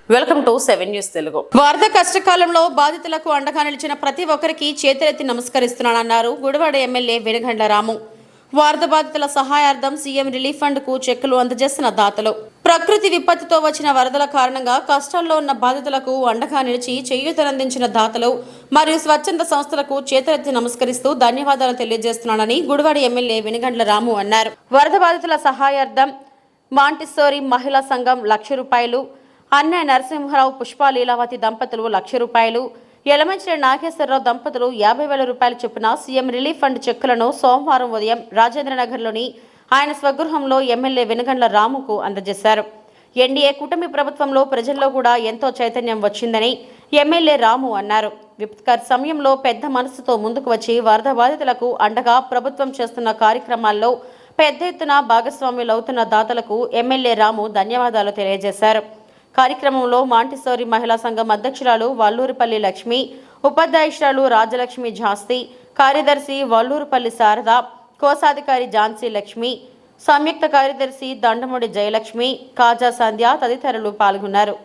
Welcome to 7 news Telugu. వరద కష్టకాలంలో బాధితులకు అండగా నిలిచిన ప్రతి ఒక్కరికి చేతులెత్తి నమస్కరిస్తున్నానన్నారు గుడివాడ ఎమ్మెల్యే వెనుగండ్ల రాము. వరద బాధితుల సహాయార్థం సీఎం రిలీఫ్ ఫండ్ కు చెక్కులు అందజేసిన దాతలు. ప్రకృతి విపత్తుతో వచ్చిన వరదల కారణంగా కష్టాల్లో ఉన్న బాధితులకు అండగా నిలిచి చేయూతనందించిన దాతలు మరియు స్వచ్ఛంద సంస్థలకు చేతులెత్తి నమస్కరిస్తూ ధన్యవాదాలు తెలియజేస్తున్నానని గుడివాడ ఎమ్మెల్యే వెనుగండ్ల రాము అన్నారు. వరద బాధితుల సహాయార్థం మాంటిస్సోరీ మహిళా సంఘం ₹1,00,000, అన్నయ్య నరసింహరావు పుష్ప లీలావతి దంపతులు ₹1,00,000, యలమంచిలి నాగేశ్వరరావు దంపతులు ₹50,000 చొప్పున సీఎం రిలీఫ్ ఫండ్ చెక్కులను సోమవారం ఉదయం రాజేంద్రనగర్లోని ఆయన స్వగృహంలో ఎమ్మెల్యే వెనుగండ్ల రాముకు అందజేశారు. ఎన్డీఏ కూటమి ప్రభుత్వంలో ప్రజల్లో కూడా ఎంతో చైతన్యం వచ్చిందని ఎమ్మెల్యే రాము అన్నారు. విపత్కర సమయంలో పెద్ద మనసుతో ముందుకు వచ్చి వరద బాధితులకు అండగా ప్రభుత్వం చేస్తున్న కార్యక్రమాల్లో పెద్ద ఎత్తున భాగస్వాములవుతున్న దాతలకు ఎమ్మెల్యే రాము ధన్యవాదాలు తెలియజేశారు. కార్యక్రమంలో మాంటిస్సోరీ మహిళా సంఘం అధ్యక్షురాలు వల్లూరుపల్లి లక్ష్మి, ఉపాధ్యక్షురాలు రాజలక్ష్మి జాస్తి, కార్యదర్శి వల్లూరుపల్లి శారద, కోశాధికారి ఝాన్సీ లక్ష్మి, సంయుక్త కార్యదర్శి దండముడి జయలక్ష్మి, కాజా సంధ్య తదితరులు పాల్గొన్నారు.